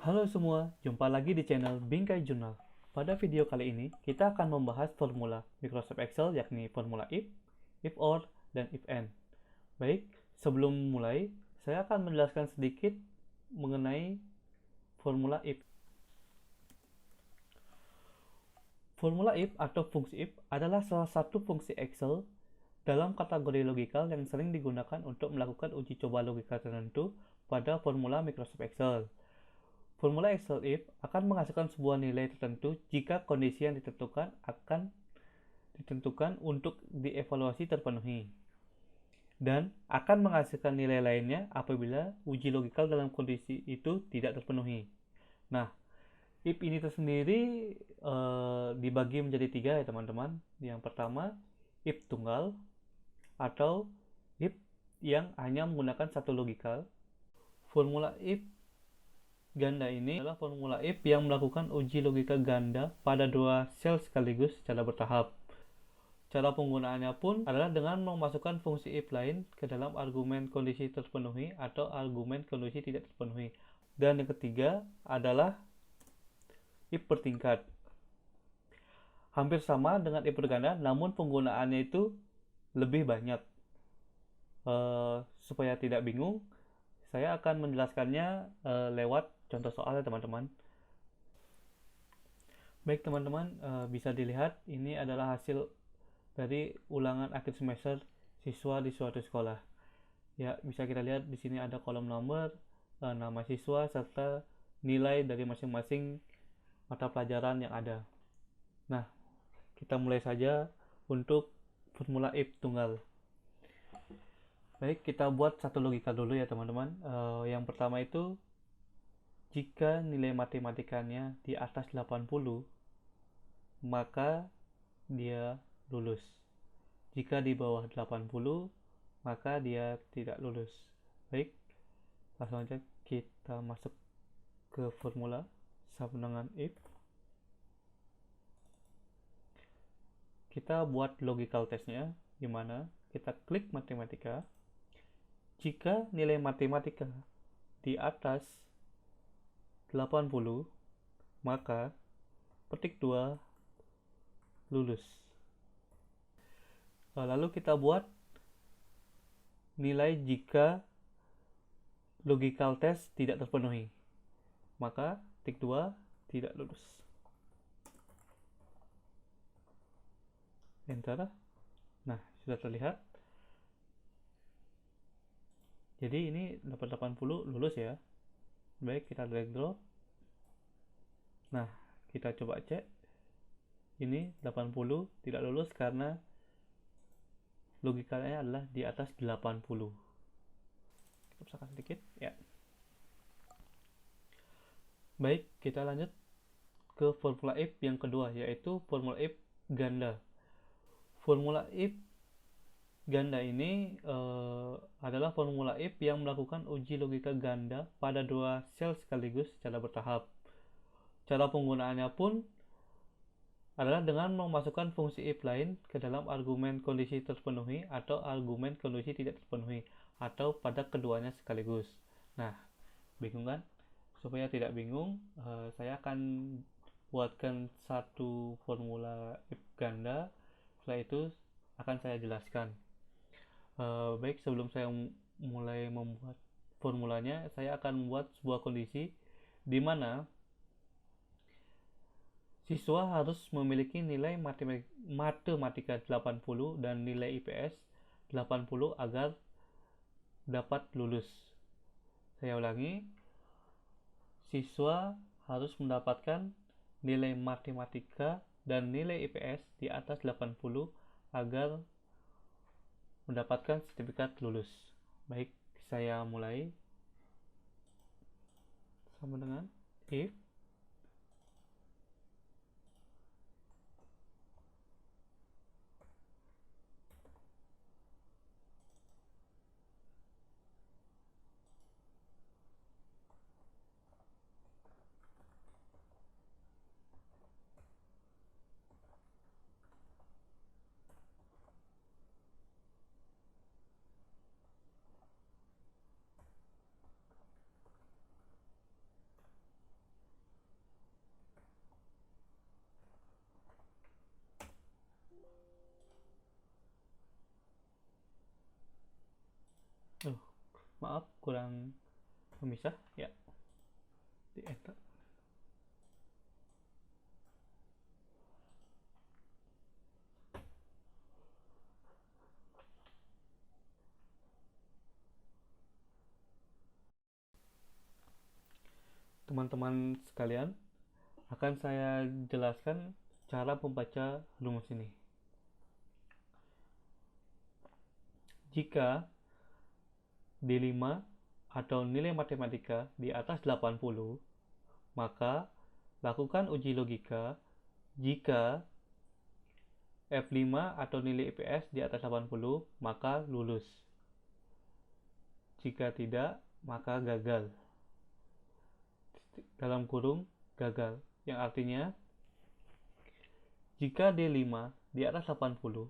Halo semua, jumpa lagi di channel Bingkai Jurnal. Pada video kali ini, kita akan membahas formula Microsoft Excel yakni formula if or, dan if and. Baik, sebelum mulai, saya akan menjelaskan sedikit mengenai formula if. Formula if atau fungsi if adalah salah satu fungsi Excel dalam kategori logikal yang sering digunakan untuk melakukan uji coba logika tertentu pada formula Microsoft Excel. Formula Excel if akan menghasilkan sebuah nilai tertentu jika kondisi yang ditentukan untuk dievaluasi terpenuhi, dan akan menghasilkan nilai lainnya apabila uji logikal dalam kondisi itu tidak terpenuhi. Nah, if ini tersendiri dibagi menjadi tiga ya teman-teman. Yang pertama, if tunggal atau if yang hanya menggunakan satu logikal. Formula if ganda ini adalah formula if yang melakukan uji logika ganda pada dua sel sekaligus secara bertahap. Cara penggunaannya pun adalah dengan memasukkan fungsi if lain ke dalam argumen kondisi terpenuhi atau argumen kondisi tidak terpenuhi. Dan yang ketiga adalah if bertingkat. Hampir sama dengan if berganda, namun penggunaannya itu lebih banyak. Supaya tidak bingung, saya akan menjelaskannya lewat contoh soal ya teman-teman. Baik teman-teman, bisa dilihat ini adalah hasil dari ulangan akhir semester siswa di suatu sekolah. Ya, bisa kita lihat di sini ada kolom nomor, nama siswa serta nilai dari masing-masing mata pelajaran yang ada. Nah, kita mulai saja untuk formula if tunggal. Baik, kita buat satu logika dulu ya teman-teman. Yang pertama itu, jika nilai matematikanya di atas 80, maka dia lulus. Jika di bawah 80, maka dia tidak lulus. Baik, langsung aja kita masuk ke formula sama dengan if. Kita buat logical testnya, di mana kita klik matematika. Jika nilai matematika di atas 80, maka petik 2 lulus. Lalu kita buat nilai jika logical test tidak terpenuhi, maka tik 2 tidak lulus. Enter. Nah, sudah terlihat. Jadi ini dapat 80 lulus ya. Baik, kita drag drop. Nah, kita coba cek. Ini 80 tidak lulus karena logikanya adalah di atas 80. Kita besarkan sedikit ya. Baik, kita lanjut ke formula if yang kedua, yaitu formula if ganda. Formula if ganda ini adalah formula if yang melakukan uji logika ganda pada dua sel sekaligus secara bertahap. Cara penggunaannya pun adalah dengan memasukkan fungsi if lain ke dalam argumen kondisi terpenuhi atau argumen kondisi tidak terpenuhi, atau pada keduanya sekaligus. Nah, bingung kan? Supaya tidak bingung, saya akan buatkan satu formula if ganda. Setelah itu akan saya jelaskan. Baik, sebelum saya mulai membuat formulanya, saya akan membuat sebuah kondisi di mana siswa harus memiliki nilai matematika 80 dan nilai IPS 80 agar dapat lulus. Saya ulangi, siswa harus mendapatkan nilai matematika dan nilai IPS di atas 80 agar mendapatkan sertifikat lulus. Baik, saya mulai sama dengan if Maaf, kurang memisah ya, di enter. Teman-teman sekalian, akan saya jelaskan cara membaca rumus ini. Jika D5 atau nilai matematika di atas 80, maka lakukan uji logika jika F5 atau nilai IPS di atas 80, maka lulus. Jika tidak, maka gagal. Dalam kurung gagal, yang artinya jika D5 di atas 80,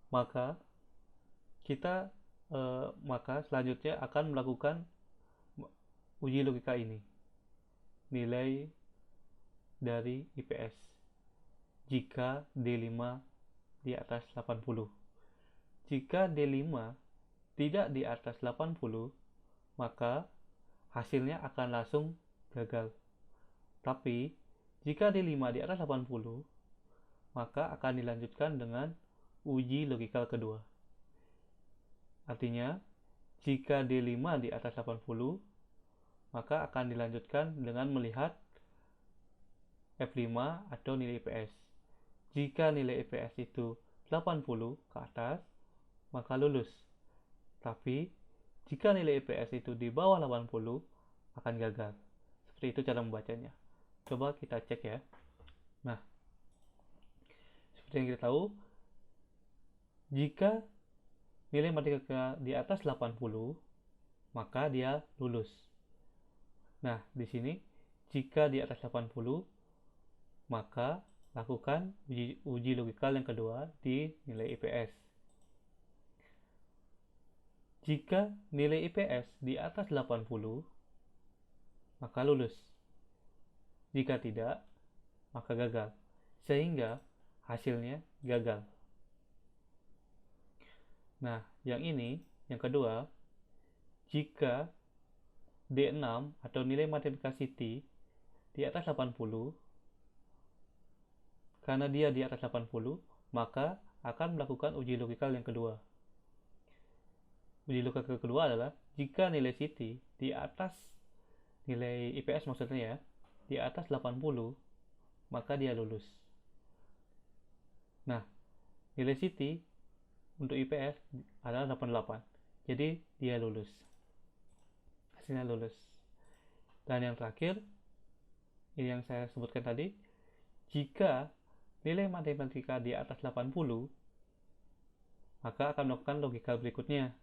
maka kita maka selanjutnya akan melakukan uji logika ini, nilai dari IPS jika D5 di atas 80. Jika D5 tidak di atas 80, maka hasilnya akan langsung gagal. Tapi jika D5 di atas 80, maka akan dilanjutkan dengan uji logikal kedua. Artinya, jika D5 di atas 80, maka akan dilanjutkan dengan melihat F5 atau nilai IPS. Jika nilai IPS itu 80 ke atas, maka lulus. Tapi, jika nilai IPS itu di bawah 80, akan gagal. Seperti itu cara membacanya. Coba kita cek ya. Nah, seperti yang kita tahu, jika nilai matematika di atas 80, maka dia lulus. Nah, di sini jika di atas 80, maka lakukan uji logikal yang kedua di nilai IPS. Jika nilai IPS di atas 80, maka lulus. Jika tidak, maka gagal. Sehingga hasilnya gagal. Nah, yang ini, yang kedua, jika D6 atau nilai matematika City di atas 80, karena dia di atas 80, maka akan melakukan uji logikal yang kedua. Uji logikal kedua adalah jika nilai City di atas nilai IPS maksudnya ya, di atas 80, maka dia lulus. Nah, nilai City untuk IPS adalah 88. Jadi dia lulus. Hasilnya lulus. Dan yang terakhir, ini yang saya sebutkan tadi, jika nilai matematika di atas 80, maka akan melakukan logika berikutnya.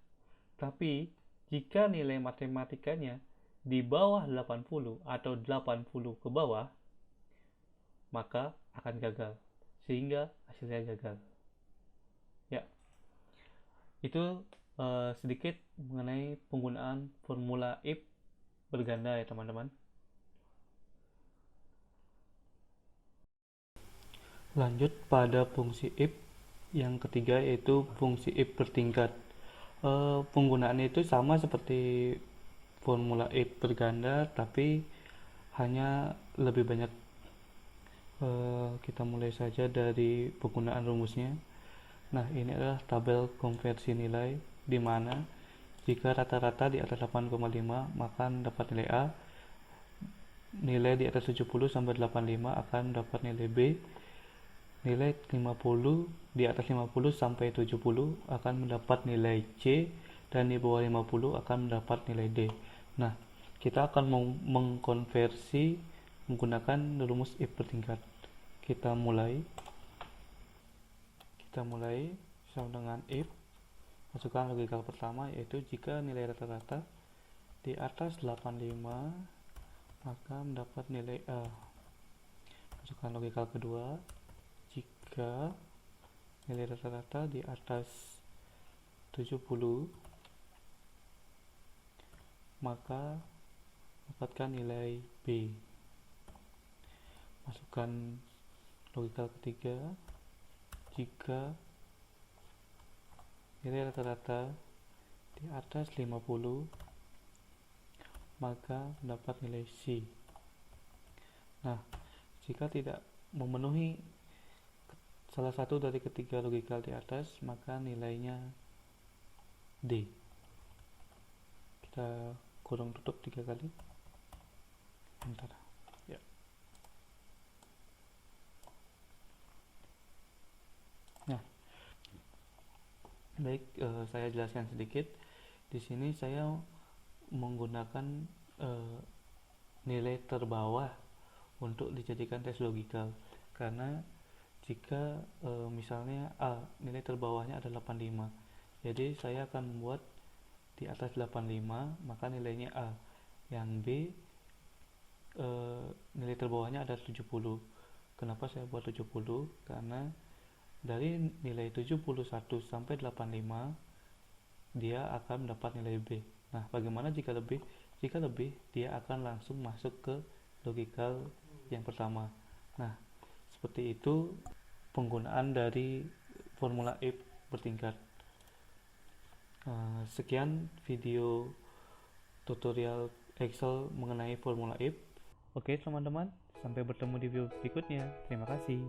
Tapi, jika nilai matematikanya di bawah 80 atau 80 ke bawah, maka akan gagal. Sehingga hasilnya gagal. Ya, itu sedikit mengenai penggunaan formula if berganda ya teman-teman. Lanjut pada fungsi if yang ketiga, yaitu fungsi if bertingkat. Penggunaannya itu sama seperti formula if berganda, tapi hanya lebih banyak. Kita mulai saja dari penggunaan rumusnya. Nah, ini adalah tabel konversi nilai, di mana jika rata-rata di atas 8,5 maka dapat nilai A, nilai di atas 70 sampai 85 akan dapat nilai B, nilai 50 di atas 50 sampai 70 akan mendapat nilai C, dan di bawah 50 akan mendapat nilai D. Nah, kita akan mengkonversi menggunakan rumus if bertingkat. Kita mulai sama dengan if, masukkan logika pertama, yaitu jika nilai rata-rata di atas 85 maka mendapat nilai A. Masukkan logika kedua, jika nilai rata-rata di atas 70 maka dapatkan nilai B. Masukkan logika ketiga, jika nilai rata-rata di atas 50, maka dapat nilai C. Nah, jika tidak memenuhi salah satu dari ketiga logikal di atas, maka nilainya D. Kita kurung tutup 3 kali. Bentar. Ya. Nah, baik, saya jelaskan sedikit. Di sini saya menggunakan nilai terbawah untuk dijadikan tes logikal, karena jika misalnya A nilai terbawahnya adalah 85, jadi saya akan membuat di atas 85 maka nilainya A, yang B nilai terbawahnya adalah 70. Kenapa saya buat 70? Karena dari nilai 71 sampai 85 dia akan mendapat nilai B. Nah, bagaimana jika lebih? Jika lebih, dia akan langsung masuk ke logikal yang pertama. Nah, seperti itu penggunaan dari formula if bertingkat. Sekian video tutorial Excel mengenai formula if. Oke teman-teman, sampai bertemu di video berikutnya. Terima kasih.